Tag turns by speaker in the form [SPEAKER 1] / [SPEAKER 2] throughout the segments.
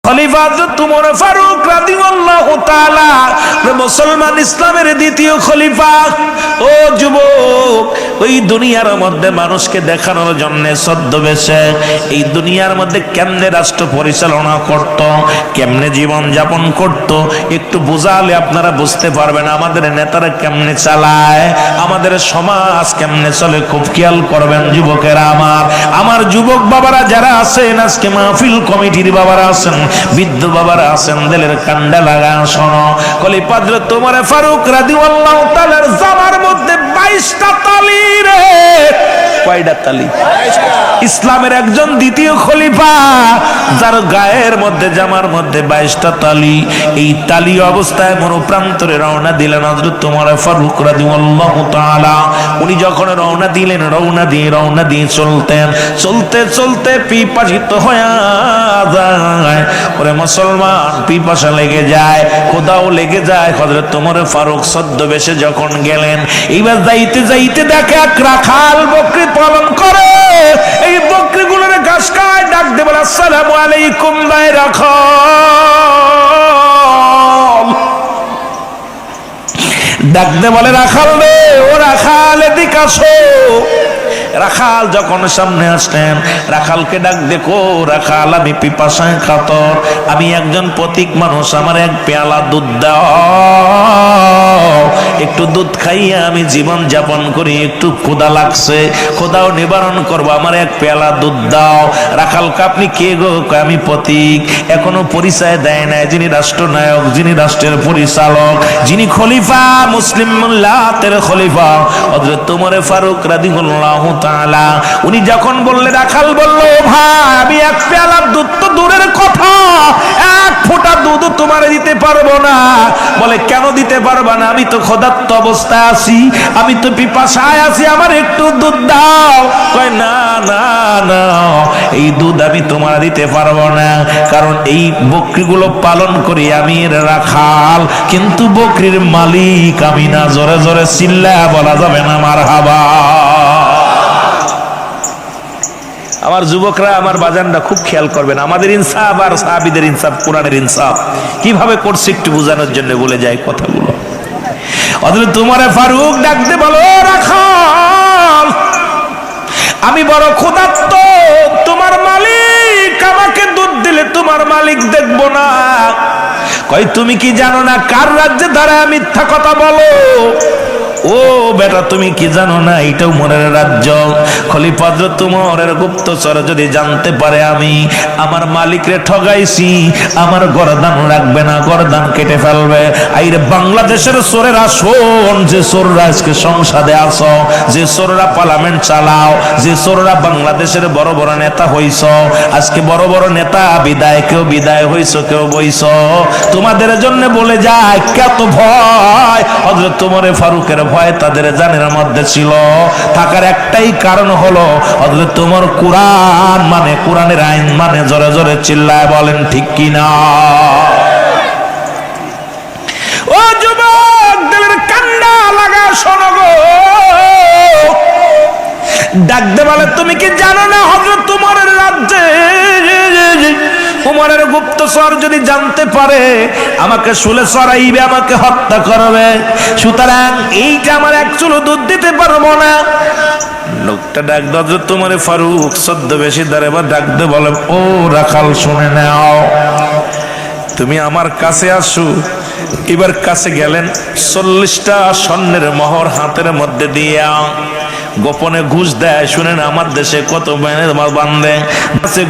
[SPEAKER 1] খলিফা হযরত উমর ফারুক রাদিয়াল্লাহু তাআলা মুসলমান ইসলামের দ্বিতীয় খলিফা। ও যুবক, ওই দুনিয়ার মধ্যে মানুষকে দেখানোর জন্য ছদ্মবেশে এই দুনিয়ার মধ্যে কেমনে রাষ্ট্র পরিচালনা করত, কেমনে জীবন যাপন করত, একটু বোঝালে আপনারা বুঝতে পারবেন আমাদের নেতারা কেমনে চালায়, আমাদের সমাজ কেমনে চলে। খুব খেয়াল করবেন যুবকেরা, আমার যুবক বাবারা যারা আছেন, আজকে মাহফিল কমিটির বাবারা আছেন, বৃদ্ধ বাবারা আছেন, দিলের কান্ডা লাগা শোনো। খলিফা হযরত উমর ফারুক রাদিয়াল্লাহু তাআলার জামার মধ্যে 22টা তালি রে। কয়টা তালি? ইসলামের একজন দ্বিতীয় খলিফা, যার গায়ের মধ্যে জামার মধ্যে 22টা তালি। এই তালি অবস্থায় মরুপ্রান্তরে রওনা দিলেন হযরত উমর ফারুক রাদিয়াল্লাহু তাআলা। উনি যখন রওনা দিলেন, রওনা দিয়ে চলতেন, চলতে চলতে পিপাসিত হয়ে যায়। ওরে মুসলমান, পিপাসা লেগে যায়, ক্ষুধাও লেগে যায়। হযরত উমর ফারুক ছদ্মবেশে যখন গেলেন, এইবার যাইতে যাইতে দেখে এক রাখাল বকরি পালন করে। এই বকরিগুলোর ঘাস খায়, ডাক দেবে আসসালামু আলাইকুম ভাই রাখাল। ডাক দে বলে রাখাল রে, ও রাখাল এদিকে আসো। রাখাল যখন সামনে আসলেন, রাখালকে ডাক দেখো, রাখাল আমি পিপাসায় কাতর, আমি একজন পথিক মানুষ, আমার এক পেয়ালা দুধ দাও, একটু দুধ খাইয়া আমি জীবন যাপন করি, একটু ক্ষুধা লাগছে, ক্ষুধাও নিবারণ করবো, আমার এক পেয়ালা দুধ দাও। রাখালকে আপনি কে গো? আমি পথিক। এখনো পরিচয় দেয় নাই যিনি রাষ্ট্রনায়ক, যিনি রাষ্ট্রের পরিচালক, যিনি খলিফা, মুসলিম মিল্লাতের খলিফা হযরত উমর ফারুক রাদিয়াল্লাহু তাআলা। উনি যখন বললেন, রাখাল বলল, ভাই আমি এক পেয়ালা দুধ তো দূরের কথা, এক ফোঁটা দুধ তোমার দিতে পারবো না। বলে কেন দিতে পারবা না? আমি তো ক্ষুধার্ত অবস্থায় আছি, আমি তো পিপাসায় আছি, আমার একটু দুধ দাও। কয় না না না, এই দুধ আমি তোমার দিতে পারবো না, কারণ এই বকরিগুলো পালন করি আমি রাখাল, কিন্তু বকরির মালিক আমি না। জোরে জোরে চিল্লা বলা যাবে না মারহাবা। আমার যুবকরা, আমার বাজানরা খুব খেয়াল করবেন, আমাদের ইনসাফ আর সাহাবীদের ইনসাফ, কোরআনের ইনসাফ কিভাবে করছে একটু বোঝানোর জন্য বলে যায় কথাগুলো। হযরত উমর ফারুক ডাকতে বলো, রাখাল আমি বড় ক্ষুধার্ত, তোমার মালিক আমাকে দুধ দিলে তোমার মালিক দেখবো না। কয় তুমি কি জানো না কার রাজ্যে দাঁড়ায় মিথ্যা কথা বলো? ও বেটা, তুমি কি জানো না এটা উমরের রাজ্য? খলিফা হযরত উমরের গুপ্তচর যদি জানতে পারে আমি আমার মালিকরে ঠগাইছি, আমার গর্দান রাখবে না, গর্দান কেটে ফেলবে। আইরে বাংলাদেশের চোরেরা শোন, যে চোররা আজকে সংসদে আসো, যে চোররা পার্লামেন্ট চালাও, যে চোররা বাংলাদেশের বড় বড় নেতা হইছ, আজকে বড় বড় নেতা বিদায়, কেউ বিদায় হইছ, কেউ বইছ, তোমাদের জন্য বলে যায় কত ভয়। হযরত উমর ফারুকের ভয় তাদের জানের মধ্যে ছিল, থাকার একটাই কারণ হলো হযরত উমর কোরআন মানে, কোরআনের আইন মানে। জোরে জোরে চিল্লায় বলেন ঠিক কিনা? ও যুবক, দিলের কান্ডা লাগা শোনো গো। ডাকতে বলে, তুমি কি জানো না হযরত উমরের রাজ্যে উমরের গুপ্তচর যদি জানতে পারে আমাকে শুলে চড়াইবে, আমাকে হত্যা করবে, সুতরাং এইটা আমার এক চুলো দুধ দিতে পারবো না। লোকটা ডাক দে তোমার ফারুক ছদ্মবেশী দ্বারা এবার ডাক দে বলে, ও রাখাল শুনে নাও, তুমি আমার কাছে আসো। এবার কাছে গেলেন, 40টা স্বর্ণের মোহর হাতের মধ্যে দিয়া গোপনে ঘুষ দেয়। শুনেন, আমার দেশে কত বান্ধে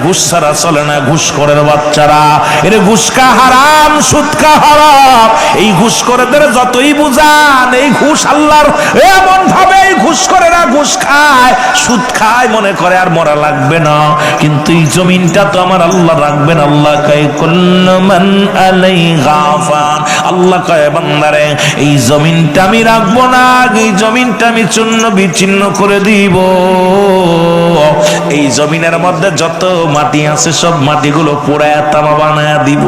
[SPEAKER 1] ঘুষ ছাড়া চলে না, ঘুষখোরের বাচ্চারা, এর ঘুষ খা হারাম, সুদ খা হারাম। এই ঘুষখোরদের যতই বুঝান, এই ঘুষ আল্লাহর, এমন ভাবে এই ঘুষখোরেরা ঘুষ খায়, সুদ খায়, মনে করে আর মরা লাগবে না, কিন্তু এই জমিনটা তো আমার আল্লাহ রাখবেন। আল্লাহ কয় কুল্লু মান আলাইহা ফান, আল্লাহ কয় বান্দারে এই জমিনটা আমি রাখবো না, এই জমিনটা আমি চূর্ণ বিচ্ছিন্ন করে দিব। এই জমিনের মধ্যে যত মাটি আছে সব মাটিগুলো পোড়ায় তামা বানায় দিব।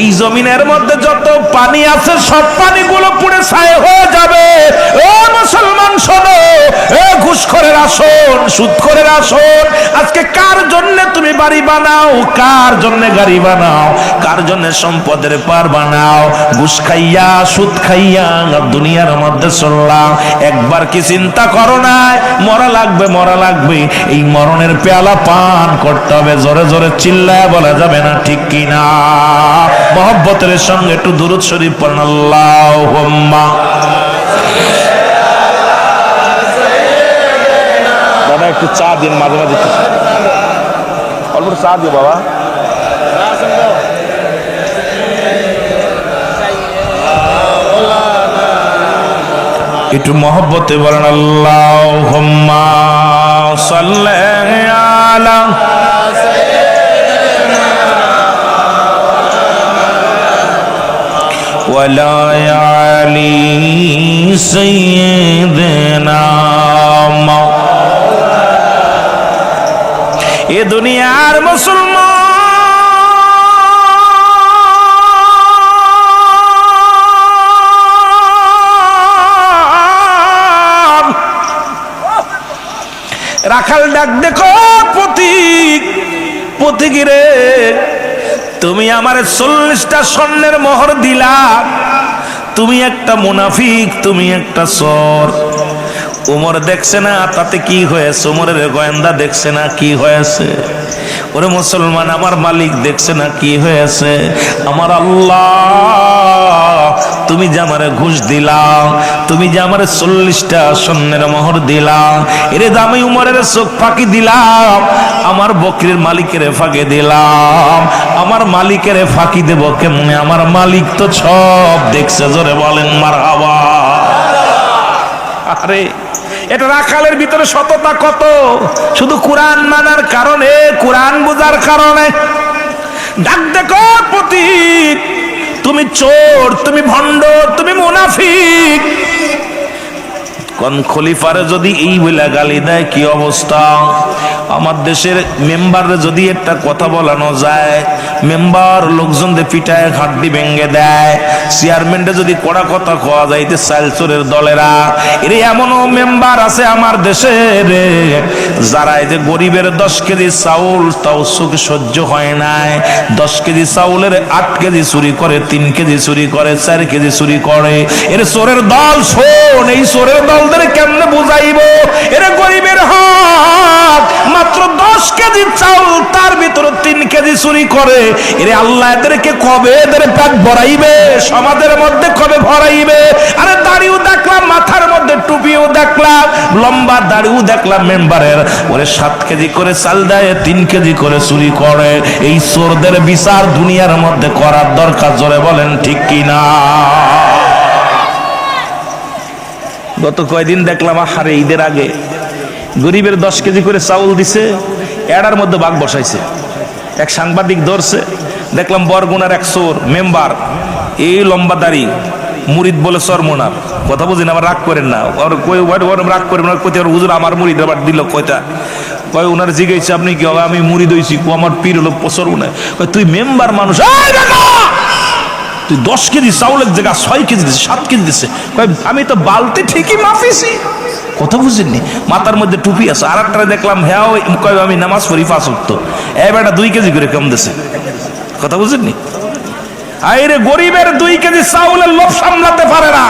[SPEAKER 1] এই জমিনের মধ্যে যত পানি আছে সব পানিগুলো পুড়ে ছাই হয়ে যাবে। ও মুসলমান শোনো, এ ঘুষখোরের আসন, সুদখোরের আসন, আজকে কার জন্য তুমি বাড়ি বানাও, কার জন্য গাড়ি বানাও, কার জন্য সম্পদের পার বানাও? ঘুষ খাইয়া সুদ খাইয়া দুনিয়ার মধ্যে চললাম। একবার কি চিন্তা করো না মরা লাগবে, মরা লাগবে, এই মরণের পেয়ালা পান করতে হবে। জোরে জোরে চিল্লায় বলা যাবে না, ঠিক কিনা? মহব্বতের সঙ্গে একটু দুরূদ শরীফ পড়েন, আল্লাহুম্মা। দাদা একটু চা দিন, মাঝে মাঝে অল্প চা দিও বাবা। একটু মহব্বতে বলেন, আল্লাহুম্মা সাল্লি আলা ওয়ালা আলি সাইয়্যিদিনা। এ দুনিয়ার মুসলমান রাখাল ডাক দেখো, পথিক, পথিকিরে তুমি আমার 40টা স্বর্ণের মোহর দিলা, তুমি একটা মুনাফিক, তুমি একটা চোর। উমর দেখছে না তাতে কি হয়েছে, উমরের গোয়েন্দা দেখছে না কি হয়েছে? ওরে মুসলমান, আমার মালিক দেখছে না কি হয়েছে? আমার আল্লাহ, তুমি যে আমারে ঘুষ দিলাম, তুমি যে আমারে 40টা স্বর্ণের মোহর দিলাম, এরে দামি উমরের চোখ ফাঁকি দিলাম, আমার বকরির মালিকের ফাঁকি দিলাম, আমার মালিকের ফাঁকি দেব কেমনে? আমার মালিক তো সব দেখছে। জোরে বলেন মারহাবা। আরে এটা রাখালের ভিতরে সততা কত! শুধু কোরআন মানার কারণে, কোরআন বোঝার কারণে। ডাক দেখো পথিক, তুমি চোর, তুমি ভণ্ড, তুমি মুনাফিক। কোন খলিফারে যদি এই বলে গালি দেয় কি অবস্থা? আমার দেশের মেম্বারে যদি একটা কথা বলানো যায়, মেম্বার লোকজনদের পিটায় হাড্ডি ভেঙে দেয়। চেয়ারম্যানটা যদি কড়া কথা কোয়া যাইতে চাল চোরের দলেরা, এর এমনও মেম্বার আছে আমার দেশে রে, যারা এই যে গরিবের 10 কেজি চাউল তাও সুখে সহ্য হয় নাই, 10 কেজি চাউলের 8 কেজি চুরি করে, 3 কেজি চুরি করে, 4 কেজি চুরি করে। এর চোরের দল। শোন, এই চোরের দল কেমনে বুঝাইব? এরা গরিবের হাত মাত্র 10 কেজি চাউল, তার ভিতরে 3 কেজি চুরি করে। এরে আল্লাহ এদেরকে কবে এদের পেট ভরাইবে? সমাজের মধ্যে কবে ভরাইবে? আরে দাড়িও দেখলাম, মাথার মধ্যে টুপিও দেখলাম, লম্বা দাড়িও দেখলাম মেম্বারের। ওরে 7 কেজি করে চাল দেয়, 3 কেজি করে চুরি করে। এই চোরদের বিচার দুনিয়ার মধ্যে করার দরকার। জোরে বলেন ঠিক কিনা? গত কয়দিন দেখলাম, আহারে ঈদের আগে গরিবের 10 কেজি করে চাউল দিছে, এড়ার মধ্যে বাঘ বসাইছে। এক সাংবাদিক ধরছে, দেখলাম বরগুনার এক চোর মেম্বার, এই লম্বা দাড়ি, মুরিদ বলে চরমোনার। কথা বুঝিনা, আবার রাগ করেন না, রাগ করেন না। কইতে হুজুর আমার মুরিদ আবার দিল কয়টা, কয় ওনার জিজ্ঞাসা আপনি কি? আমি মুরিদ হইছি। আমার পীর হলো চরমোনায়। তুই মেম্বার মানুষ, তুই 10 কেজি চাউলের জায়গা 6 কেজি দিছে, 7 কেজি দিছে। আমি তো বালতি ঠিকই মাপিছি। কথা বুঝেননি? মাথার মধ্যে টুপি আছে। আর একটা দেখলাম হ্যাঁ, কয় আমি নামাজ পড়ি 5 ওয়াক্ত। এবারটা 2 কেজি করে কম দিছে। কথা বুঝেননি? আইরে গরিবের 2 কেজি চাউলের লোভ সামলাতে পারে না।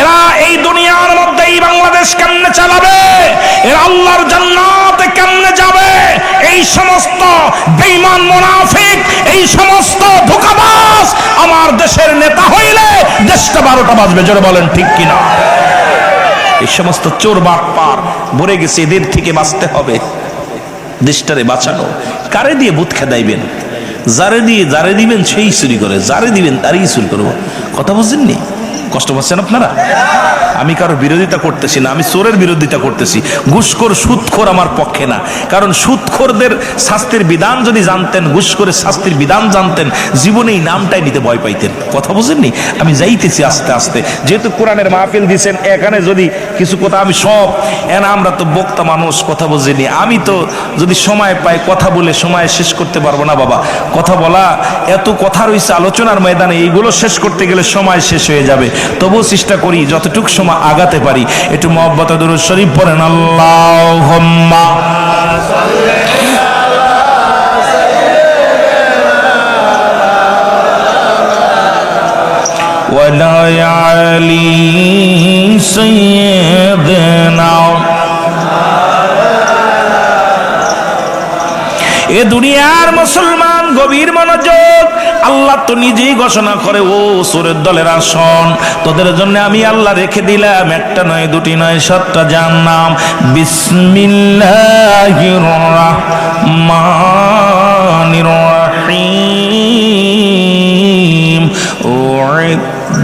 [SPEAKER 1] এরা এই দুনিয়ার মধ্যে এই বাংলাদেশ কেমনে চালাবে? এরা আল্লাহর জান্নাতে কেমনে যাবে? এই সমস্ত বেঈমান মুনাফিক, এই সমস্ত ধোঁকাবাজ আমার দেশের নেতা হইলে দেশটা 12টা বাজবে। জোরে বলেন ঠিক কিনা? এই সমস্ত চোর বাটপার ভরে গেছে, এদের থেকে বাঁচতে হবে। দেশটারে বাঁচানো। কারে দিয়ে বুথ খেদাইবেন? যারে দিবেন সেই চুরি করে, যারে দিবেন তারই চুরি করবো। কথা বুঝেননি? কষ্ট পাচ্ছেন আপনারা? আমি কারো বিরোধিতা করতেছি না, আমি চোরের বিরোধিতা করতেছি। ঘুষখোর সুদখোর আমার পক্ষে না, কারণ সুদখোরদের শাস্তির বিধান যদি জানতেন, ঘুষখোরের শাস্তির বিধান জানতেন, জীবনে এই নামটাই নিতে ভয় পাইতেন। কথা বুঝেননি? আমি যাইতেছি আস্তে আস্তে, যেহেতু কোরআনের মাহফিল দিচ্ছেন, এখানে যদি কিছু কথা আমি সব আমরা তো বক্তা মানুষ, কথা বুঝিনি। আমি তো যদি সময় পাই কথা বলে সময় শেষ করতে পারবো না বাবা। কথা বলা এত কথা রয়েছে আলোচনার ময়দানে, এইগুলো শেষ করতে গেলে সময় শেষ হয়ে যাবে। তবুও চেষ্টা করি যতটুকু সময় আগাতে পারি। একটু মহব্বতে দুরূদ শরীফ পড়েন। আল্লাহুম্মা ওয়ালা আলি সাইয়্যিদিনা। এ দুনিয়ার মুসলমান গভীর মনোযোগ। আল্লাহ তো নিজেই ঘোষণা করে, ও সূরের দলের আসন, তোদের জন্য আমি আল্লাহ রেখে দিলাম একটা নয়, দুটি নয়, 7টা জাহান্নাম। বিসমিল্লাহির রাহমানির রাহিম।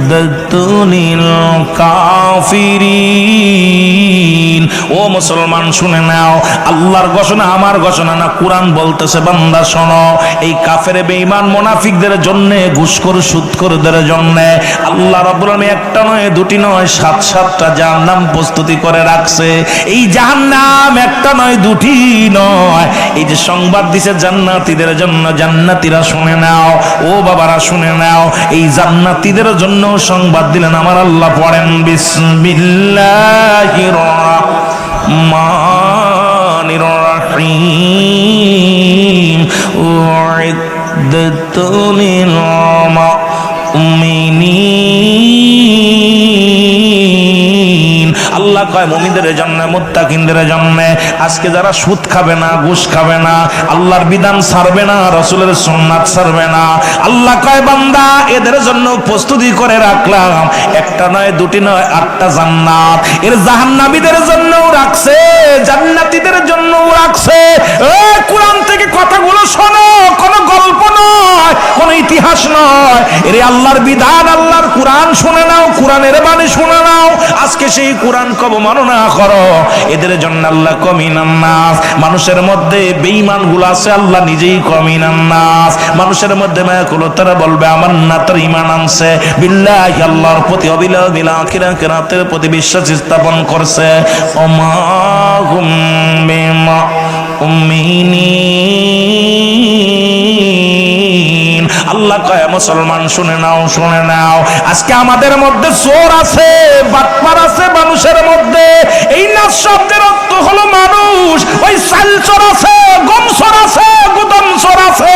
[SPEAKER 1] উইদ্দাতুল কাফিরিন। ও মুসলমান শুনে নাও, আল্লাহর ঘোষণা, আমার ঘোষণা না। কোরআন বলতেছে, বান্দা শোনো, এই কাফের বেঈমান মুনাফিকদের জন্য, ঘুষখোর সুদখোরদের জন্য আল্লাহ রাব্বুল আলামিন একটা নয়, দুটি নয়, 7টা জাহান্নাম প্রস্তুতি করে রাখছে। এই জাহান্নাম একটা নয়, দুটি নয়। এই যে সংবাদ দিছে জান্নাতীদের জন্য, জান্নাতীরা শুনে নাও, ও বাবারা শুনে নাও, এই জান্নাতীদের জন্য সংবাদ দিলেন আমার আল্লাহ। পড়েন বিসমিল্লাহির রাহমানির রাহিম। উইদ্দাতুল মুমিনিন। আল্লাহ কয় মুমিনদের জন্য, মুত্তাকিনদের জন্য। আজকে যারা সুদ খাবে না, ঘুষ খাবে না, আল্লাহর বিধান ছাড়বে না, রাসূলের সুন্নাত ছাড়বে না, আল্লাহ কয় বান্দা এদের জন্য প্রস্তুতি করে রাখলাম একটা নয়, দুটি নয়, 8টা জান্নাত। এর জাহান্নামীদের জন্যও রাখছে, জান্নাতীদের জন্যও রাখছে। কোরআন থেকে কথাগুলো শোনো, কোনো গল্প নয়, কোনো ইতিহাস নয়। এর আল্লাহর বিধান, আল্লাহর কোরআন শুনে নাও, কোরআনের বাণী শুনে নাও। আজকে সেই কোরআন অবমাননা করো, এদের জন্য আল্লাহ কমিনান নাস। মানুষের মধ্যে বেঈমান গুলো আছে, আল্লাহ নিজেই কমিনান নাস। মানুষের মধ্যে মায়াকুলতারা বলবে আমার না, তার ঈমান আনছে, বিল্লাহি আল্লাহর প্রতি, অবিল আখিরাতের প্রতি বিশ্বাস স্থাপন করছে। ওমা হুম বিমুমিনিন। আল্লাহ কয় মুসলমান শুনে নাও, শুনে নাও, আজকে আমাদের মধ্যে চোর আছে, বাটপার আছে মানুষের মধ্যে। এই নাস শব্দের অর্থ হলো মানুষ। ওই চাল চোর আছে, গম চোর আছে, গুদাম চোর আছে।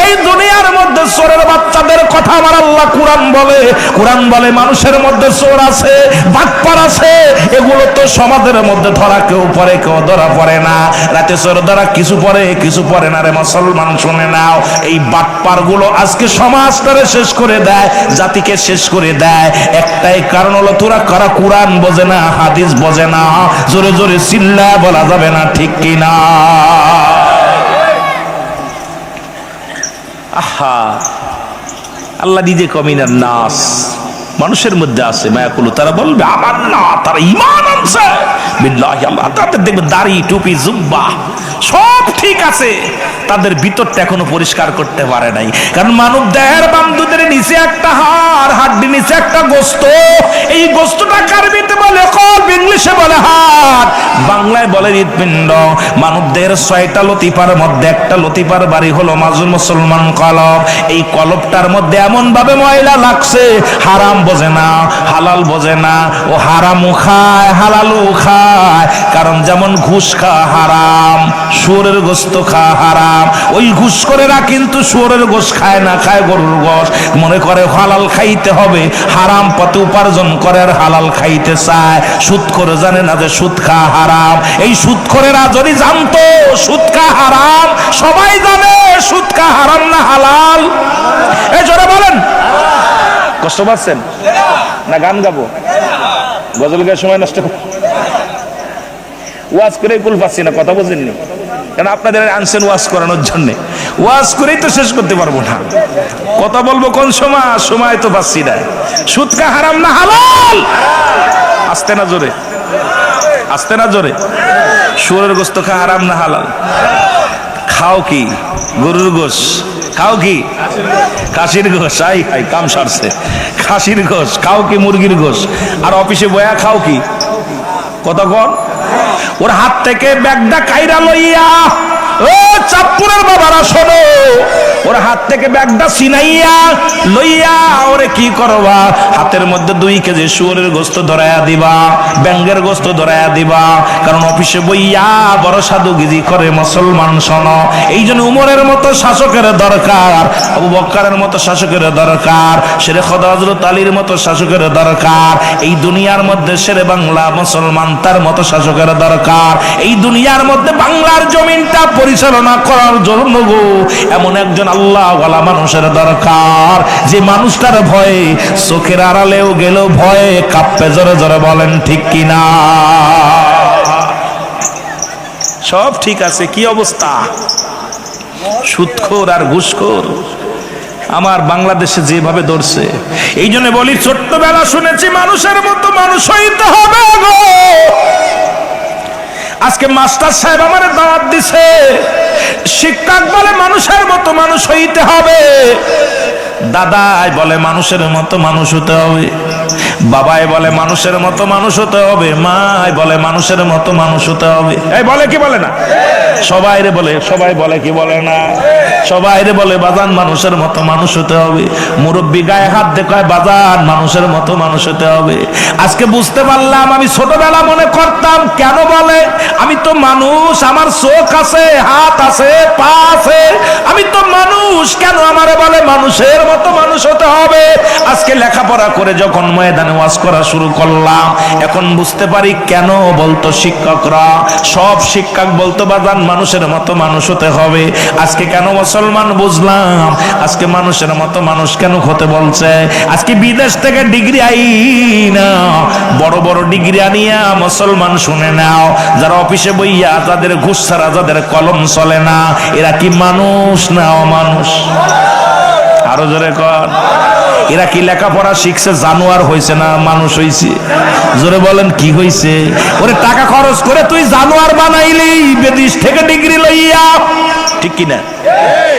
[SPEAKER 1] এই দুনিয়ার মধ্যে চোরের বাচ্চাদের কথা আমার আল্লাহ কোরআন বলে। কোরআন বলে মানুষের মধ্যে চোর আছে, বাটপার আছে। এগুলো তো সমাজের মধ্যে ধরা কেউ পড়ে, কেউ ধরা পড়ে না। রাতে চোর ধরা কিছু পড়ে, কিছু পড়ে না। রে মুসলমান শুনে নাও, এই বাটপার গুলো আজকে সমাজটারে শেষ করে দেয়, জাতিকে শেষ করে দেয়। একটাই কারণ হলো তোরা কারা কোরআন বোঝে না, হাদিস বোঝে না। জোরে জোরে চিল্লা বলা যাবে না, ঠিক কিনা? আহা, আল্লাহ নিজে কমিনার নাস, মানুষের মধ্যে আছে মায়াকুল, তারা বলবে আমার না, তারা ঈমান আনছে বিল্লাহি আল্লাহ। তাদের দেখবে দাড়ি, টুপি, জুব্বা সব ঠিক আছে, তাদের ভিতরটা এখনো পরিষ্কার করতে পারে নাই। কারণ মানব দেহের বাম দুধের নিচে একটা হাড়, হাড্ডি নিচে একটা গোস্ত। এই গোস্তটা কারবিতে বলে কলব, ইংলিশে বলে হাড়, বাংলায় বলে হৃৎপিণ্ড। মানব দেহের 6টা লতিফার মধ্যে একটা লতিফার বাড়ি হলো মাজুল মুসলমান কলব। এই কলবটার মধ্যে এমন ভাবে ময়লা লাগছে, হারাম বোঝে না, হালাল বোঝে না। ও হারামও খায়, হালালও খায়। কারণ যেমন ঘুষ খাওয়া হারাম, শুয়োরের গোস্ত খাওয়া হারাম। ওই ঘুষখোরেরা কিন্তু শুয়োরের গোশ খায় না, খায় গরুর গোশ। মনে করে হালাল খাইতে হবে, হারাম পথে উপার্জন করে আর হালাল খাইতে চায়। সুদখোর জানে না যে সুদ খাওয়া হারাম। এই সুদখোরেরা যদি জানতো সুদ খাওয়া হারাম, সবাই জানে সুদ খাওয়া হারাম না হালাল। এই জোরে বলেন। কষ্ট পাচ্ছেন না? গান গাবো, গজল গায়ে সময় নষ্ট, ওয়াজ করে কুল পাচ্ছি না, কথা বোঝেননি। কারণ আপনাদের আনছেন ওয়াজ করানোর জন্য, ওয়াজ করেই তো শেষ করতে পারবো না। কথা বলবো কোন সময়, সময় তো পাচ্ছি না। সুদ কা হারাম না হালাল? আসতে না জোরে, আসতে না জোরে। শুয়োরের গোশত খা হারাম না হালাল? খাও কি? গরুর গোশ। খাও কি? খাসির গোশ। আই হাই, কাম সারছে। খাসির গোশ খাও কি? মুরগির গোশ। আর অফিসে বয়া খাও কি? কতক্ষণ? ওর হাত থেকে ব্যাগটা কাইরা লইয়া, ও চাঁদপুরের বাবারা শোনো, ওর হাত থেকে ব্যাগটা ছিনাইয়া লইয়া ওরে কি করবা? হাতের মধ্যে 2 কেজি শুয়োরের গোশত ধরাইয়া দিবা, ব্যাঙ্গের গোশত ধরাইয়া দিবা। কারণ অফিসে বইয়া বড় সাধুগিরি করে মুসলমান শোনো। এই জন্য উমরের মতো শাসকের দরকার, আবু বকরের মতো শাসকের দরকার, শেরে খোদা হযরত আলীর মতো শাসকের দরকার। এই দুনিয়ার মধ্যে শেরে বাংলা মুসলমান তার মতো শাসকের দরকার। এই দুনিয়ার মধ্যে বাংলার জমিনটা পরিচালনা করার জন্য গো এমন একজন আল্লাহ ওয়ালা মানুষের দরকার, যে মানুষটার ভয়ে চোখের আড়ালেও গেল ভয়ে কাঁপে। জোরে জোরে বলেন ঠিক কিনা? সব ঠিক আছে, কি অবস্থা? সুদখোর আর ঘুষখোর আমার বাংলাদেশে যেভাবে ধরছে, এই জন্য বলি ছোট্টবেলা শুনেছি মানুষের মতো মানুষ হইতে হবে গো। আজকে মাস্টার সাহেব আমারে দাওয়াত দিছে, শিক্ষক বলে মানুষের মতো মানুষ হইতে হবে, দাদাই বলে মানুষের মতো মানুষ হতে হবে, বাবাই বলে মানুষের মতো মানুষ হতে হবে, মাই বলে মানুষের মতো মানুষ হতে হবে। এই বলে কি বলে না? সবাই রে বলে, সবাই বলে কি বলে না? সবাই রে বলে বাজান মানুষের মতো মানুষ হতে হবে। মুরব্বী গায়ে হাত দেখায় বাজান মানুষের মতো মানুষ হতে হবে। আজকে বুঝতে পারলাম, আমি ছোটবেলা মনে করতাম কেন বলে আমি তো মানুষ, আমার চোখ আছে, হাত আছে, পা আছে, আমি তো মানুষ, কেন আমারে বলে মানুষের মতো মানুষ হতে হবে? আজকে লেখাপড়া করে যখন ময়দানে ওয়াজ করা শুরু করলাম, এখন বুঝতে পারি কেন বলতো শিক্ষকরা, সব শিক্ষক বলতো বাজান মানুষের মতো মানুষ হতে হবে। আজকে কেন মুসলমান বুঝলাম, আজকে মানুষের মতো মানুষ কেন হতে বলছে। আজকে বিদেশ থেকে ডিগ্রি আইনা, বড় বড় ডিগ্রি আনিয়া মুসলমান শুনে নাও, যারা অফিসে বইয়া যাদের ঘুষ ছাড়া যাদের কলম চলে না, এরা কি মানুষ না অমানুষ? আরো জোরে কর, এরা কি লেখাপড়া শিখছে জানোয়ার হয়েছে না মানুষ হয়েছে? জোরে বলেন কি হয়েছে? ওরে টাকা খরচ করে তুই জানোয়ার বানাইলি বিদেশ থেকে ডিগ্রি লইয়া, ঠিক কিনা?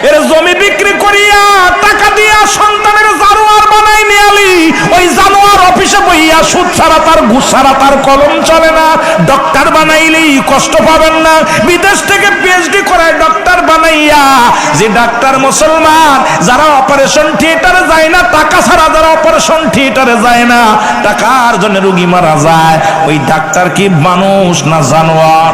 [SPEAKER 1] এর জমি বিক্রি করিয়া টাকা দিয়া সন্তানের জানোয়ার বানাই নিয়ালি, ওই জানোয়ার অফিসে বইয়া সুদ ছাড়া তার ঘুষ ছাড়া তার কলম চলে না। ডক্টর বানাইলি কষ্ট পাবেন না, বিদেশ থেকে পিএইচডি করে ডক্টর বানাইয়া, যে ডাক্তার মুসলমান যারা অপারেশন থিয়েটারে যায় না টাকা ছাড়া, যারা অপারেশন থিয়েটারে যায় না টাকার জন্য রোগী মারা যায়, ওই ডাক্তার কি মানুষ না জানোয়ার?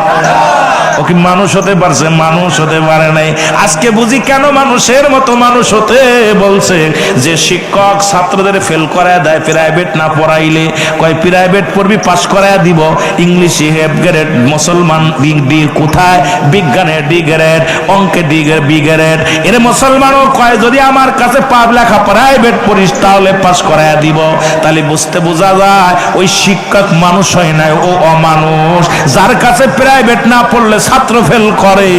[SPEAKER 1] ও কি মানুষ হতে পারছে? মানুষ হতে পারে নাই। আজকে বুঝি কেন মানুষের মতো মানুষ হতে বলছে। যে শিক্ষক ছাত্রদের ফেল করায় দেয় প্রাইভেট না পড়াইলে, কয় প্রাইভেট পড়বি পাস করায় দিব, ইংলিশে হেফ গ্রেড, মুসলমান ডি কোথায়, বিজ্ঞানে ডি গ্রেড, অঙ্কে বি গ্রেড। এর মুসলমানও কয় যদি আমার কাছে লেখা প্রাইভেট পড়িস তাহলে পাস করায় দিব। তাহলে বোঝা যায় ওই শিক্ষক মানুষ হয় নাই, ও অমানুষ। যার কাছে প্রাইভেট না পড়লে ছাত্র ফেল করে,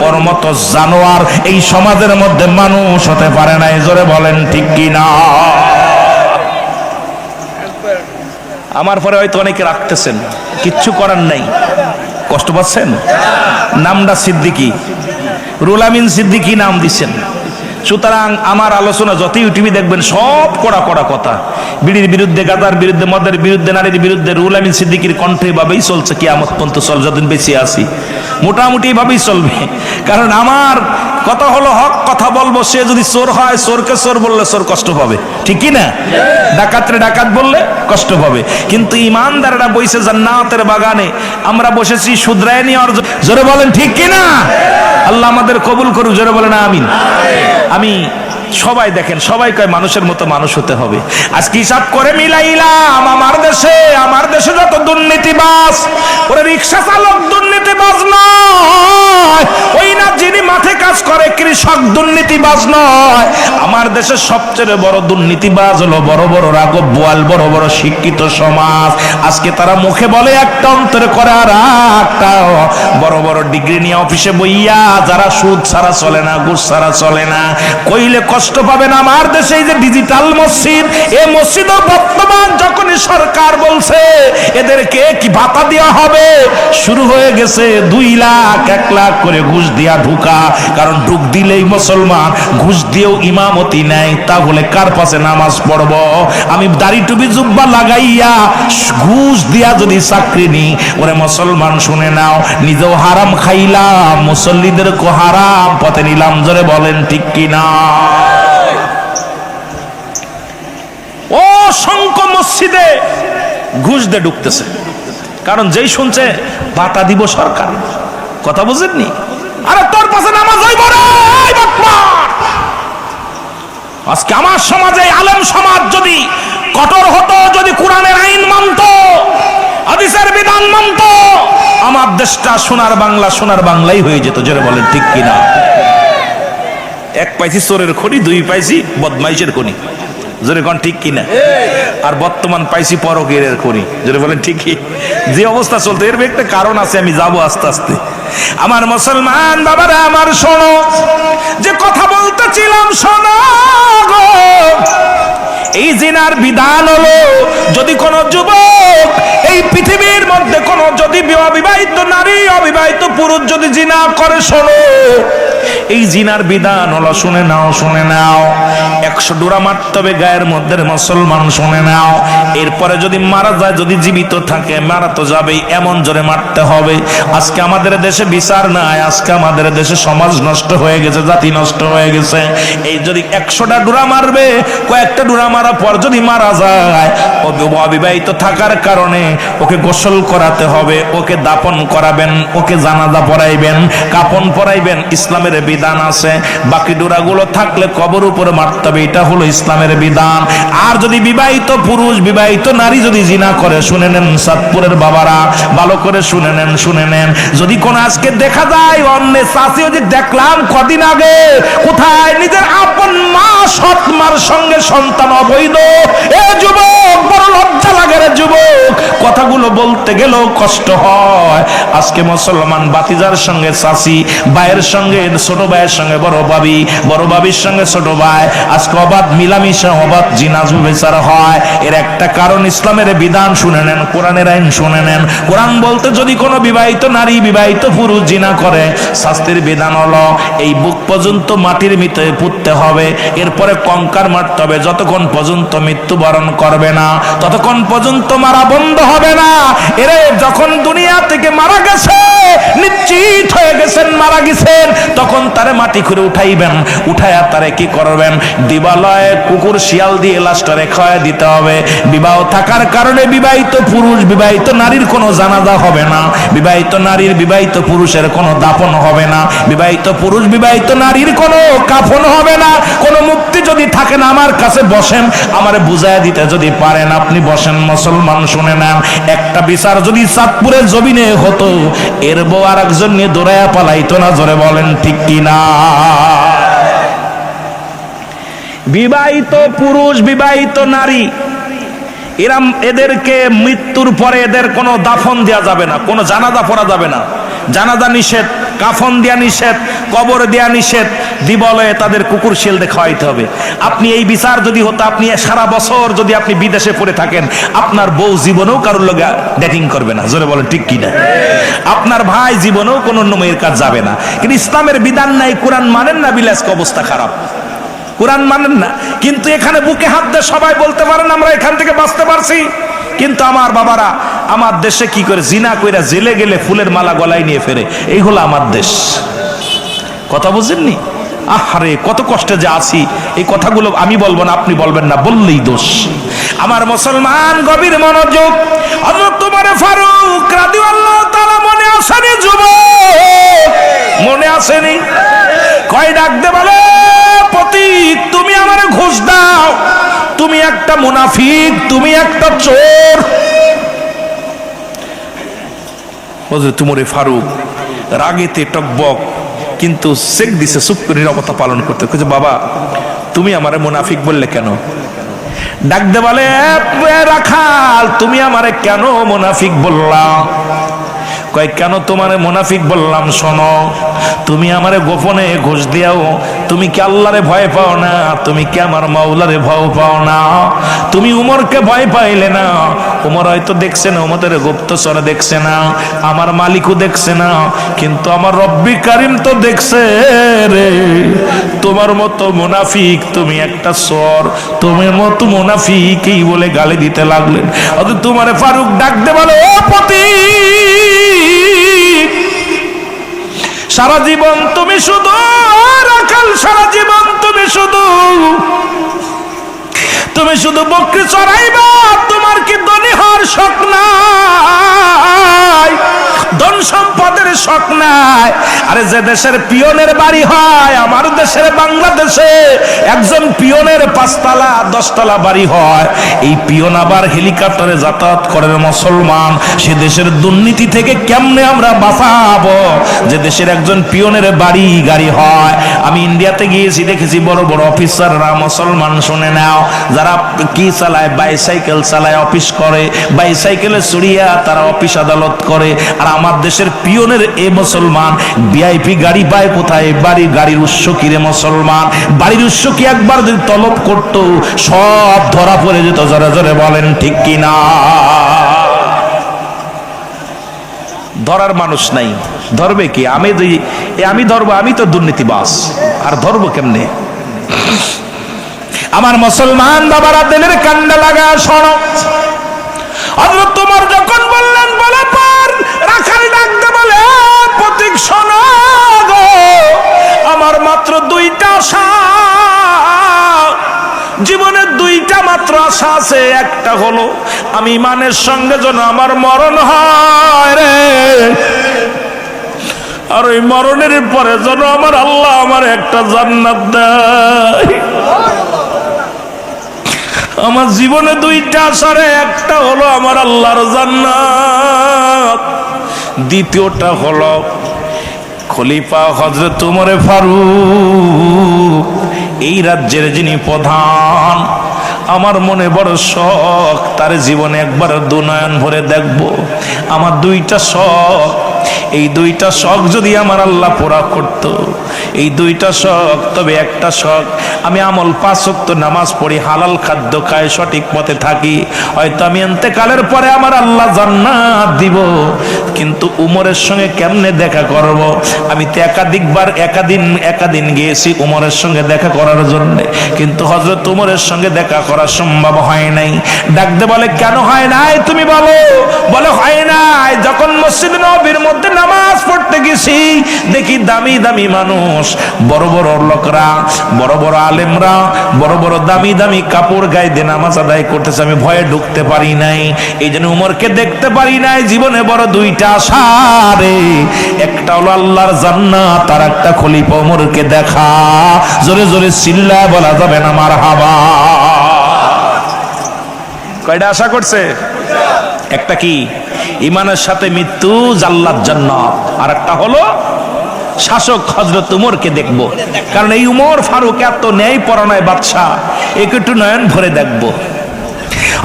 [SPEAKER 1] ওর মতো জানোয়ার এই সমাজের মধ্যে মানুষ হতে পারে নাই। জোরে বলেন ঠিক কিনা? আমার পরে হয়তো অনেকে রাখতেছেন, কিচ্ছু করার নাই, কষ্ট পাচ্ছেন। নামটা সিদ্দিকী, রুহুল আমিন সিদ্দিকী নাম দিচ্ছেন। সুতরাং আমার আলোচনা যত ইউটিউবে দেখবেন সব কড়া কড়া কথা, বিড়ির বিরুদ্ধে, গাঁজার বিরুদ্ধে, মদের বিরুদ্ধে, নারীর বিরুদ্ধে। রুহুল আমিন সিদ্দিকীর কণ্ঠে এভাবেই চলছে, কিয়ামত পর্যন্ত চল, যতদিন বেঁচে আছি মোটামুটি এভাবেই চলবে। কারণ আমার কথা হলো হক কথা বলবো। সে যদি চোর হয়, চোরকে চোর বললে চোর কষ্ট পাবে, ঠিক কি না? ডাকাতরে ডাকাত বললে কষ্ট পাবে। কিন্তু ইমানদাররা বসে জান্নাতের বাগানে, আমরা বসেছি শুধরায় নিয়ে অর্জন। জোরে বলেন ঠিক কি না? আল্লাহ আমাদের কবুল করুক। জোরে বলেন আমিন। আমি সবাই দেখেন, সবাই কয় মানুষের মতো মানুষ হতে হবে। আজকে হিসাব করে মিলাইলাম, আমার দেশে যত দুর্নীতিবাজ, ওরে রিক্সা চালক দুর্নীতিবাজ নয়, ওই না যিনি মাঠে কাজ করে কৃষক দুর্নীতিবাজ নয়। আমার দেশের সবচেয়ে বড় দুর্নীতিবাজ হলো বড় বড় রাঘব বোয়াল, বড় বড় শিক্ষিত সমাজ। আজকে তারা মুখে বলে একটা, অন্তরে করে আর একটা। বড় বড় ডিগ্রি নিয়ে অফিসে বইয়া যারা সুদ ছাড়া চলে না, ঘুষ ছাড়া চলে না, কইলে কষ্ট পাবেন। আমার দেশে এই যে ডিজিটাল মসজিদ, এই মসজিদও বর্তমান যখনই সরকার বলছে এদেরকে কি ভাতা দেওয়া হবে, শুরু হয়ে গেছে 2 লাখ 1 লাখ করে ঘুষ দিয়া ঢুকা। কারণ ঢুক দিলেই মুসলমান, ঘুষ দিয়েও ইমামতি নেয়, তাহলে কার পাশে নামাজ পড়ব? আমি দাড়ি টুপি জুব্বা লাগাইয়া ঘুষ দিয়া যদি চাকরি নি, ওরে মুসলমান শুনে নাও, নিজেও হারাম খাইলাম, মুসল্লিদেরকে হারাম পথে নিলাম। জোরে বলেন ঠিক কিনা? অসংখ্য মসজিদে ঘুষ দিয়ে ঢুকতেছে, কারণ যেই শুনছে ভাতা দিব সরকার। কথা বুঝেননি? আরে তোর পাশে নামাজ হইব না। আজকে আমার সমাজে আলেম সমাজ যদি কঠোর হতো, যদি কোরআনের আইন মানত, হাদিসের বিধান মানত, আমার দেশটা সোনার বাংলাই হয়ে যেত। জোরে বলেন ঠিক কিনা? 1 পাইছি চোরের খনি, 2 পাইছি বদমাইশের খনি। জোরে কোন ঠিক কিনা? আর বর্তমান পাইছি পরকীরের খনি। জোরে বলেন ঠিক কি? যে অবস্থা চলতে, এর একটা কারণ আছে, আমি যাবো আস্তে আস্তে। আমার মুসলমান বাবারা আমার, শোনো, যে কথা বলতেছিলাম শোনো গো। এই জিনার বিধান হলো, যদি কোন যুবক এই পৃথিবীর মধ্যে কোন যদি অবিবাহিত নারী, অবিবাহিত পুরুষ যদি জিনা করে, শোনো, এই জিনার বিধান হলো, শুনে নাও, শুনে নাও, 100 ডোরা মারতে হবে গায়ের মধ্যে। মুসলমান শুনে নাও, এরপরে যদি মারা যায়, যদি জীবিত থাকে, মারা তো যাবেই, এমন জোরে মারতে হবে। আজকে আমাদের দেশে বিচার নাই, আজকে আমাদের দেশে সমাজ নষ্ট হয়ে গেছে, জাতি নষ্ট হয়ে গেছে। এই যদি 100টা ডোরা মারবে, কয়েকটা ডোরা মারার পর যদি মারা যায়, অবিবাহিত থাকার কারণে ওকে গোসল করাতে হবে, ওকে দাফন করাবেন, ওকে জানাজা পড়াইবেন, কাফন পরাইবেন, ইসলামের বিধান আছে। বাকি ডোরাগুলো থাকলে কবর উপরে মারতে হবে, এটা হলো ইসলামের বিধান। আর যদি বিবাহিত পুরুষ, বিবাহিত নারী যদি জিনা করে, শুনে নেন সাতপুরের বাবারা, ভালো করে শুনে নেন, শুনে নেন, যদি কোন আজকে দেখা যায় অন্য চাষিও যে দেখলাম কদিন আগে, কোথায় নিজের আপন মা, সৎ মার সঙ্গে সন্তান অবৈধ। এ যুবক, বড় লজ্জা লাগে রে যুবক, কথাগুলো বলতে গেলেও কষ্ট হয়। আজকে মুসলমান বাতিজার সঙ্গে চাষি, ভাইয়ের সঙ্গে ছোট ভাইয়ের সঙ্গে বড় ভাবি, বড় ভাবির সঙ্গে ছোট ভাই, আজকে অবাধ মিলামিশা, অবাধ জিনাজ বিচার হয়। এর একটা কারণ ইসলামের বিধান শুনে নেন, কোরআনের আইন শুনে নেন। কোরআন বলতে, যদি কোনো বিবাহিত নারী, বিবাহিত পুরুষ জিনা করে, শাস্তির বিধান হলো এই বুক পর্যন্ত মাটির ভিতরে পুঁততে হবে, এরপরে কঙ্কার মারতে হবে। যতক্ষণ পর্যন্ত মৃত্যুবরণ করবে না, ততক্ষণ পর্যন্ত মারা বন্ধ হবে না। এরে যখন দুনিয়া থেকে মারা গেছে, নিশ্চিত হয়ে গেছেন মারা গেছেন, তখন তারে মাটি করে উঠাইবেন, উঠাইয়া তারে কি করবেন? দিবালয়ে কুকুর শিয়াল দিয়ে লাশটারে খাওয়া দিতে হবে। বিবাহ থাকার কারণে বিবাহিত পুরুষ, বিবাহিত নারীর কোনো জানাজা হবে না, বিবাহিত নারীর, বিবাহিত পুরুষের কোনো দাফন হবে না, বিবাহিত পুরুষ, বিবাহিত নারীর কোনো কাফন হবে না। কোনো মুক্তি যদি থাকেন, আমার কাছে বসেন, আমারে বুঝাইয়া দিতে যদি পারেন, আপনি বসেন। মুসলমান শুনে নেন, একটা বিচার যদি চাঁদপুরের জমিনে হতো, এর বউ আর একজন নিয়ে দৌড়াইয়া পালাইতো না। জোরে বলেন ঠিক কিনা? বিবাহিত পুরুষ, বিবাহিত নারী, এরাম এদেরকে মৃত্যুর পরে এদের কোনো দাফন দেওয়া যাবে না, কোনো জানাজা পড়া যাবে না। জানাজা নিষেধ, কাফন দেয়া নিষেধ, কবর দেয়া নিষেধ, দিবলয়ে তাদের কুকুর শিয়ালদে খাওয়াইতে হবে। আপনি এই বিচার যদি হতো, আপনি সারা বছর যদি আপনি বিদেশে পড়ে থাকেন, আপনার বউ জীবনেও কারোর লগে ডেটিং করবে না। জোরে বলেন ঠিক কিনা? আপনার ভাই জীবনেও কোনো অন্য মেয়ের কাজ যাবে না। কিন্তু ইসলামের বিধান নাই, কোরআন মানেন না, বিলাস অবস্থা খারাপ, কোরআন মানেন না। কিন্তু এখানে বুকে হাত দিয়ে সবাই বলতে পারেন আমরা এখান থেকে বাঁচতে পারছি। কিন্তু আমার বাবারা, আমার দেশে কি করে জিনা কইরা জেলে গেলে ফুলের মালা গলায় নিয়ে ফেরে, এই হলো আমার দেশ। কথা বুঝেননি? আহারে কত কষ্টে যে আছি, এই কথাগুলো আমি বলবো না, আপনি বলবেন না, বললেই দোষ। আমার মুসলমান গভীর মনোযোগ, হযরত ওমর ফারুক রাদিয়াল্লাহু তাআলা মনে আসেনি যুবক? মনে আসেনি? কয় ডাক দে বলে, পথিক তুমি তুমি আমারে ঘুষ দাও, তুমি একটা মুনাফিক, তুমি একটা চোর। হযরত উমর ফারুক রাগেতে টকবক, কিন্তু শেখ দিছে চুপ করে নিরাপত্তা পালন করতে। কইছে বাবা তুমি আমারে মুনাফিক বললে কেন? ডাক দে বলে রাখাল তুমি আমারে কেন মুনাফিক বললা? কয় কেন তোমারে মুনাফিক বললাম? শোনো, তুমি আমারে গোপনে ঘুষ দিয়াও তুমি কি আল্লাহরে ভয় পাও না? তুমি কি আমার মাওলারে ভয় পাও না? তুমি উমরকে ভয় পাইলে না। উমর হয়তো দেখছে না, উমরের গুপ্তচর দেখছে না, আমার মালিকও দেখছে না, কিন্তু আমার রব্বি কারিম তো দেখছে রে। তোমার মতো মুনাফিক তুমি একটা চোর, তোমার মতো মুনাফিক এই বলে গালি দিতে লাগলেন। অথচ তোমারে ফারুক ডাক দে বলে ও পতি, সারা জীবন তুমি শুধু রাখাল, সারা জীবন তুমি শুধু বকরি চড়াইবা, তোমার কি ধনী হওয়ার শখ নাই? ধন সম্পদের শখ নাই? আরে যে দেশের পিয়নের বাড়ি হয়, আমার দেশের বাংলাদেশে একজন পিয়নের 5 তলা 10 তলা বাড়ি হয়। এই পিয়ন আবার হেলিকপ্টারে যাতায়াত করে মুসলমান। সে দেশের দুর্নীতি থেকে কেমনে আমরা বাঁচাবো যে দেশের একজন পিয়নের বাড়ি গাড়ি হয়? আমি ইন্ডিয়াতে গিয়েছি, দেখেছি বড় বড় অফিসাররা মুসলমান, শুনে নাও, যারা কি চালায়, বাইসাইকেল চালায়, অফিস করে, বাইসাইকেলে চড়িয়া তারা অফিস আদালত করে। আর আমার দেশের পিয়নের এ মুসলমান ভিআইপি গাড়ি পায় কোথায়? গাড়ির উৎস কি রে মুসলমান? বাড়ির উৎস কি একবার যদি তলব করতো সব ধরা পড়ে যেত। জোরে জোরে বলেন ঠিক কিনা? ধরার মানুষ নাই, ধরবে কি? আমি ধরবো? আমি তো দুর্নীতিবাজ, আর ধরবো কেমনে? আমার মুসলমান বাবারা দিলের কান্ডা লাগা শোনো। হযরত তোমার যখন বললেন, বলে পর রাখাল ডাকতে বলে প্রতীক শোনো গো, আমার মাত্র 2টা আশা, জীবনের 2টা মাত্র আশা আছে। একটা হলো আমি ইমানের সঙ্গে যেন আমার মরণ হয় রে, আর ওই মরণের পরে যেন আমার আল্লাহ আমার একটা জান্নাত দেয়। আমার জীবনে 2টা আশারে, একটা হলো আমার আল্লাহর জান্নাত, দ্বিতীয়টা হলো খলিফা হযরত উমর ফারুক, এই রাজ্যের যিনি প্রধান। আমার মনে বড় শখ, তার জীবনে একবার 2 নয়ন ভরে দেখব। আমার 2টা শখ, এই 2টা শখ যদি আমার আল্লাহ পুরা করত, এই 2টা শখ, তবে একটা শখ আমি আমল 5 ওয়াক্ত নামাজ পড়ি, হালাল খাদ্য খাই, সঠিক পথে থাকি, হয়তো আমি ইন্তেকালের পরে আমার আল্লাহ জান্নাত দিব। কিন্তু উমরের সঙ্গে কেমনে দেখা করব? আমি তো একাদিন গিয়েছি উমরের সঙ্গে দেখা করার জন্য, কিন্তু হযরত উমরের সঙ্গে দেখা করা সম্ভব হয় নাই। ডাকতে বলে কেন হয় নাই তুমি বলো? বলে হয় নাই, যখন মসজিদ নববীর মধ্যে নামাজ পড়তে গেছি, দেখি দামি দামি মানুষ, বড় বড় লোকরা, বড় বড় আলেমরা, বড় বড় দামি দামি কাপড় গায়ে দিয়ে নামাজ আদায় করতেছে। আমি ভয়ে ঢুকতে পারি নাই, এই জন্য উমরকে দেখতে পারি নাই। জীবনে বড় 2টা আশা রে, একটা হলো আল্লাহর জান্নাত, আর একটা খলিফা উমরকে দেখা। জোরে জোরে চিল্লায় বলা যাবে না মারহাবা? কয়টা আশা করছে? একটা কি? ইমানের সাথে মৃত্যু, জান্নাত জান্নাত। আর একটা হলো শাসক হযরত উমরকে দেখব, কারণ এই উমর ফারুক এত ন্যায় পরায়ণ বাদশা, একে একটু নয়ন ভরে দেখব।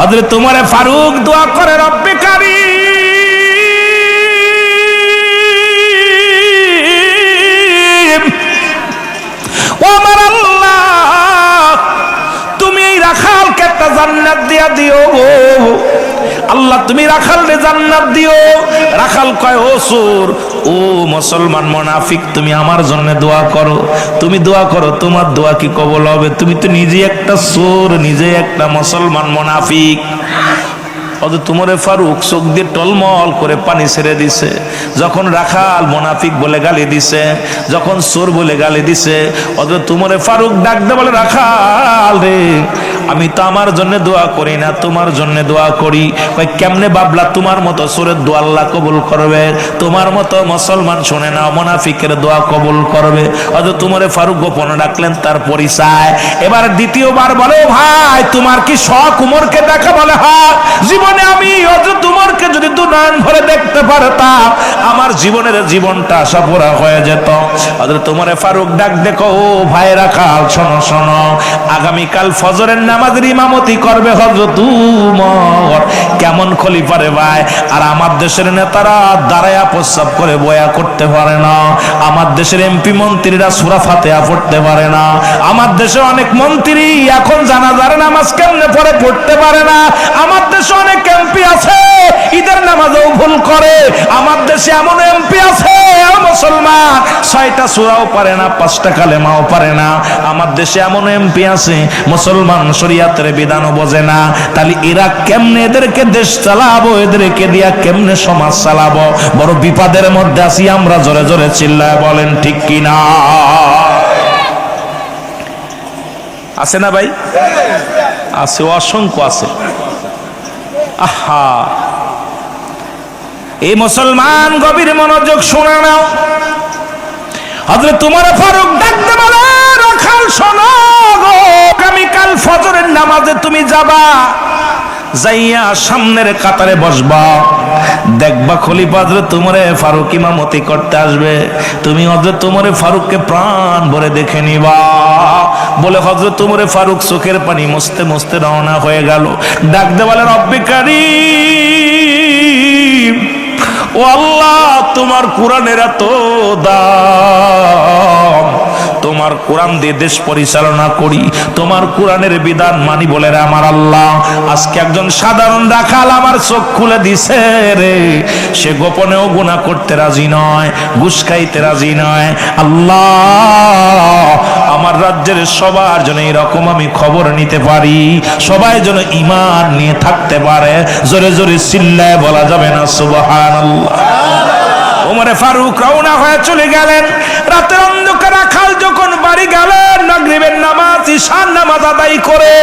[SPEAKER 1] হযরত উমর ফারুক দোয়া করে, রব্বে কারীম, ও আমার আল্লাহ, তুমি এই রাখালকে একটা জান্নাত দিয়া দিও গো আল্লাহ, তুমি রাখালরে জান্নাত দিও। রাখাল কয়, ও সুর, ও মুসলমান মুনাফিক, তুমি আমার জন্য দোয়া করো, তুমি দোয়া করো, তোমার দোয়া কি কবুল হবে? তুমি তো নিজে একটা সুর, নিজে একটা মুসলমান মুনাফিক। অথচ তোমারে ফারুক চোখ দিয়ে টলমল করে পানি ছেড়ে দিছে। যখন রাখাল মুনাফিক বলে গালি দিছে, যখন চোর বলে গালি দিছে, অথচ তোমারে ফারুক ডাকতে বলে, রাখাল রে, আমি তো আমার জন্য দোয়া করি না, তোমার জন্য দোয়া করি। কই কেমনে বাবলা তোমার মতো সুরের দোয়া আল্লাহ কবুল করবে? তোমার মতো মুসলমান শুনে না মুনাফিকের দোয়া কবুল করবে। হযরত তোমারে ফারুক গোপনে ডাকলেন তার পরিচয়। এবার দ্বিতীয়বার বলে ভাই তোমার কি শখ উমরকে দেখা? বলে হ্যাঁ, জীবনে আমি হযরত উমরকে যদি দুনান ভরে দেখতে পারতাম আমার জীবনটা আশা পুরা হয়ে যেত। হযরত উমরে ফারুক ডাক দেখো, ও ভাইরা কাল শোনো শোনো, আগামীকাল ফজরের নামাজের ইমামতি করবে হযরত উমর। কেমন খলিফা রে ভাই! আর আমার দেশের নেতারা দাঁড়ায়া প্রস্রাব করে বয়া করতে পারে না, আমার দেশের এমপি মন্ত্রীরা সূরা ফাতিহা পড়তে পারে না, আমার দেশে অনেক মন্ত্রী এখন জানাজার নামাজ কেমনে পড়ে পড়তে পারে না, আমার দেশে অনেক এমপি আছে ঈদের নামাজও ভুল করে, আমার দেশে এমন এমপি আছে মুসলমান 6টা সূরাও পারে না, 5টা কালেমাও পারে না, আমার দেশে এমন এমপি আছে মুসলমান শরীয়তের বিধানও বোঝে না। তাহলে এরা কেমনে এদেরকে দেশ চালাবো, এদেরকে দিয়া কেমনে সমাজ চালাবো? বড় বিপদের মধ্যে আছি আমরা। জোরে জোরে চিল্লায় বলেন ঠিক কিনা? আছে না ভাই? আছে, অসংখ্য আছে। আহা, এই মুসলমান গভীর মনোযোগ শুনে নাও। হযরত উমর ফারুক ডাকতে বলে, রাখাল শোনো গো, আগামীকাল ফজরের নামাজে তুমি যাবা, যাইয়া সামনের কাতারে বসবা, দেখবা খলিফা হযরত উমর ফারুক ইমামতি করতে আসবে, তুমি হযরত উমর ফারুককে প্রাণ ভরে দেখে নিবা। বলে হযরত উমর ফারুক চোখের পানি মুছতে মুছতে রওনা হয়ে গেল। ডাকতে বলে, রব্বে কারীম, ও আল্লাহ তোমার কোরআনের এত দাম, তোমার কোরআন দিয়ে দেশ পরিচালনা করি, তোমার কোরআনের বিধান মানি বলে রে আমার আল্লাহ, আজকে একজন সাধারণ রাখাল আমার চোখ খুলে দিছে রে, সে গোপনেও গুনাহ করতে রাজি নয়, ঘুষ খাইতে রাজি নয়। আল্লাহ আমার রাজ্যের সবার জন্য এরকম আমি খবর নিতে পারি, সবাই যেন ঈমান নিয়ে থাকতে পারে। জোরে জোরে চিল্লায় বলা যাবে না সুবহানাল্লাহ। ওমর ফারুক রওনা হয়ে চলে গেলেন। রাতের অন্ধকার রাখাল যখন বাড়ি গেলেন, মাগরিবের নামাজ ঈশার নামাজ আদায় করে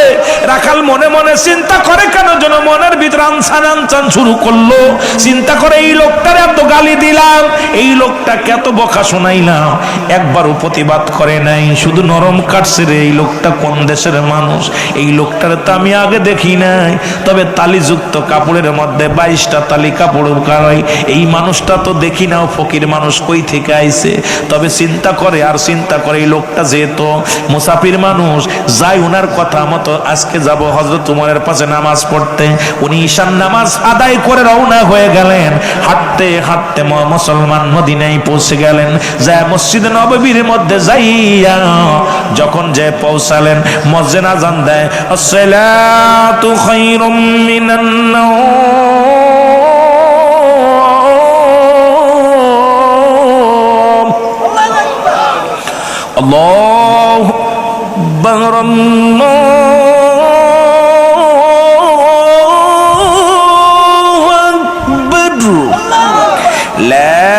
[SPEAKER 1] রাখাল মনে মনে চিন্তা করে, কেন যেন মনের ভিতরে আনসান শুরু করলো। চিন্তা করে এই লোকটার এত গালি দিলাম, এই লোকটাকে এত বকা শোনাইলাম, একবারও প্রতিবাদ করে নাই, শুধু নরম কাটছে রে। এই লোকটা কোন দেশের মানুষ? এই লোকটার তো আমি আগে দেখি নাই, তবে তালিযুক্ত কাপড়ের মধ্যে 22টা তালি কাপড় গায়, এই মানুষটা তো দেখি না, ফকির মানুষ কই থেকে আইছে। তবে চিন্তা করে আর চিন্তা করে, এই লোকটা যেহেতু মুসাফির মানুষ, যাই ওনার কথা মতো আজকে যাব হযরত উমরের পাশে নামাজ পড়তে। উনি ঈশার নামাজ আদায় করে রওনা হয়ে গেলেন। হাঁটতে হাঁটতে মুসলমান মদিনায় পৌঁছে গেলেন। যায় মসজিদে নববীর মধ্যে যাইয়া যখন যে পৌঁছালেন, মুয়াজ্জিন আযান দেয়, আসসালাতু খায়রুম মিনান নাওম, আল্লাহু আকবার, আল্লাহু আকবার, লা